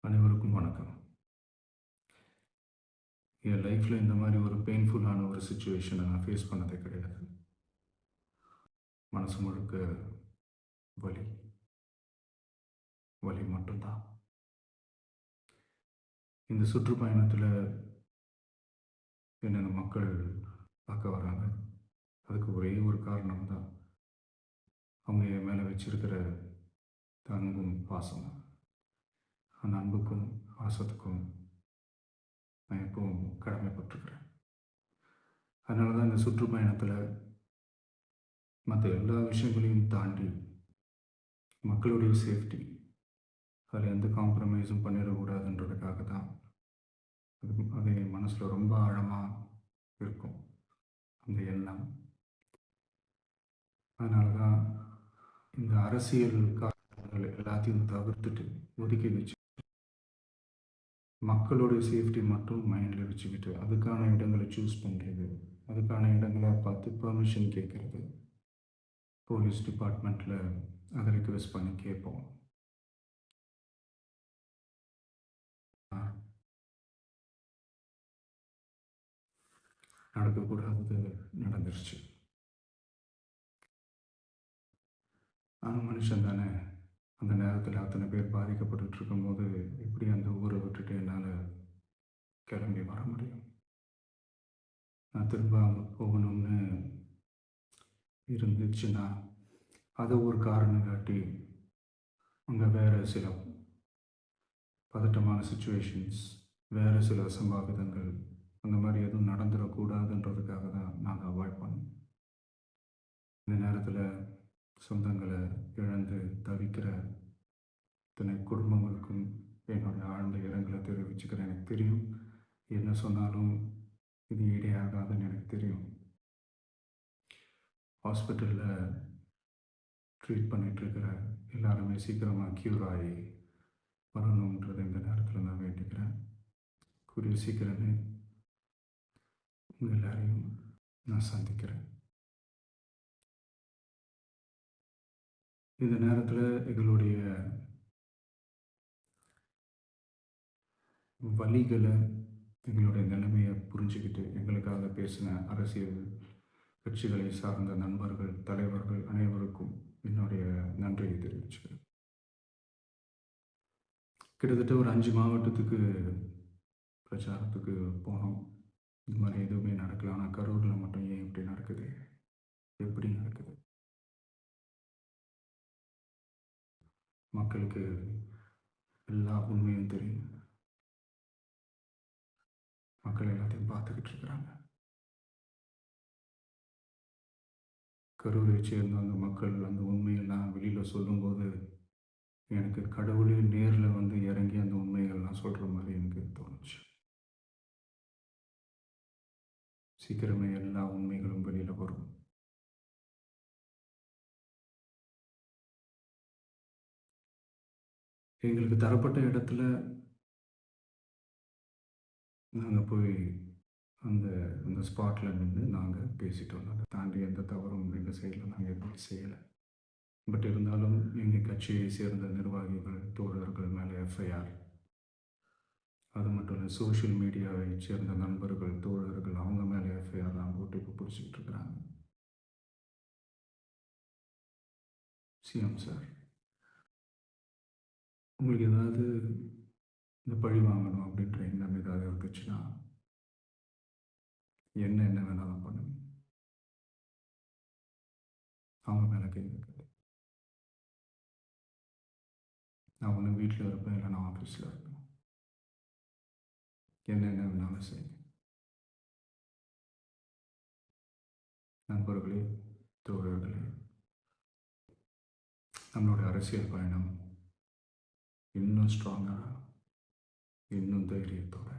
அனைவருக்கும் வணக்கம். என் லைஃப்பில் இந்த மாதிரி ஒரு பெயின்ஃபுல்லான ஒரு சுச்சுவேஷனை நான் ஃபேஸ் பண்ணதே கிடையாது. மனசு முழுக்க வலி, வலி மட்டும்தான். இந்த சுற்றுப்பயணத்தில் என்னென்ன மக்கள் பார்க்க வராங்க, அதுக்கு ஒரே ஒரு காரணம் தான். அவங்க என் மேலே வச்சிருக்கிற அன்பும் பாசம். அந்த அன்புக்கும் பாசத்துக்கும் நான் எப்பவும் கடமைப்பட்டிருக்கிறேன். அதனால தான் இந்த சுற்றுப்பயணத்தில் மற்ற எல்லா விஷயங்களையும் தாண்டி மக்களுடைய சேஃப்டி, அதில் எந்த காம்ப்ரமைஸும் பண்ணிடக்கூடாதுன்றதுக்காக தான் அது என் மனசில் ரொம்ப ஆழமாக இருக்கும் அந்த எண்ணம். அதனால தான் இந்த அரசியல் காரணங்கள் எல்லாத்தையும் தவிர்த்துட்டு ஒதுக்கி வச்சு மக்களுடைய சேஃப்டி மட்டும் மைண்டில் வச்சுக்கிட்டு அதுக்கான இடங்களை சூஸ் பண்ணுறது, அதுக்கான இடங்களை பார்த்து பெர்மிஷன் கேட்குறது, போலீஸ் டிபார்ட்மெண்ட்டில் அதை ரிக்வெஸ்ட் பண்ணி கேட்போம். நடக்கக்கூடாதது நடந்துருச்சு. நானும் மனுஷன் தானே. அந்த நேரத்தில் அத்தனை பேர் பாதிக்கப்பட்டு இருக்கும்போது எப்படி அந்த ஊரை விட்டுட்டு என்னால் கிளம்பி வர முடியும்? நான் திரும்ப அங்கே போகணும்னு இருந்துச்சுன்னா அதை ஒரு காரணம் காட்டி அங்கே வேறு சில பதட்டமான சுச்சுவேஷன்ஸ், வேறு சில அசம்பாவிதங்கள் அந்த மாதிரி எதுவும் நடந்துடக்கூடாதுன்றதுக்காக தான் நாங்கள் அவாய்ட் பண்ணோம். இந்த நேரத்தில் சொந்தங்களை இழந்து தவிக்கிற இத்தனை குடும்பங்களுக்கும் என்னுடைய ஆழ்ந்த இரங்கலை தெரிவிச்சுக்கிறேன். எனக்கு தெரியும், என்ன சொன்னாலும் இது ஈடேயாகாதுன்னு எனக்கு தெரியும். ஹாஸ்பிட்டலில் ட்ரீட் பண்ணிகிட்ருக்கிற எல்லாருமே சீக்கிரமாக க்யூர் ஆகி வரணுன்றது இந்த நேரத்தில் நான் வேண்டிக்கிறேன். கூடிய சீக்கிரமே உங்கள் எல்லாரையும் நான் சந்திக்கிறேன். இந்த நேரத்தில் எங்களுடைய வலிகளை, எங்களுடைய நிலைமையை புரிஞ்சுக்கிட்டு எங்களுக்காக பேசின அரசியல் கட்சிகளை சார்ந்த நண்பர்கள், தலைவர்கள் அனைவருக்கும் என்னுடைய நன்றியை தெரிவிச்சுக்கிறேன். கிட்டத்தட்ட ஒரு 5 மாவட்டத்துக்கு பிரச்சாரத்துக்கு போனோம். இந்த மாதிரி எதுவுமே நடக்கல. ஆனால் கரூரில் மட்டும் ஏன் இப்படி நடக்குது, எப்படி நடக்குது? மக்களுக்கு எல்லா உண்மையும் தெரியும். மக்கள் எல்லாத்தையும் பார்த்துக்கிட்டு இருக்கிறாங்க. கரூரை சேர்ந்த அந்த மக்கள் அந்த உண்மையெல்லாம் வெளியில் சொல்லும்போது எனக்கு கடவுளே நேரில் வந்து இறங்கி அந்த உண்மைகள்லாம் சொல்கிற மாதிரி எனக்கு தோணுச்சு. சீக்கிரமே எல்லா உண்மைகளும் வெளியில் வரும். எங்களுக்கு தரப்பட்ட இடத்துல நாங்கள் போய் அந்த அந்த ஸ்பாட்டில் நின்று நாங்கள் பேசிட்டோம். அதை தாண்டி எந்த தவறும் எங்கள் சைடில் நாங்கள் எதுவும் செய்யலை. பட் இருந்தாலும் எங்கள் கட்சியை சேர்ந்த நிர்வாகிகள், தோழர்கள் மேலே எஃப்ஐஆர், அது மட்டும் இல்லை சோஷியல் மீடியாவை சேர்ந்த நண்பர்கள், தோழர்கள் அவங்க மேலே எஃப்ஐஆர்லாம் போட்டு இப்போ பிடிச்சிக்கிட்டு இருக்கிறாங்க. சிஎம் சார், உங்களுக்கு ஏதாவது இந்த பழி வாங்கணும் அப்படின்ற எண்ணம் ஏதாவது இருந்துச்சுன்னா என்ன வேணாலும் பண்ணுங்க. அவங்க மேலே கை வைக்காது. நான் ஒன்று வீட்டில் இருப்பேன், இல்லை நான் ஆஃபீஸில் இருப்பேன். என்ன வேணாலும் செய்யுங்க. நண்பர்களே, தோழர்களே, நம்மளோட அரசியல் பயணம் இன்னும் ஸ்ட்ராங்காக, இன்னும் தைரியத்தோட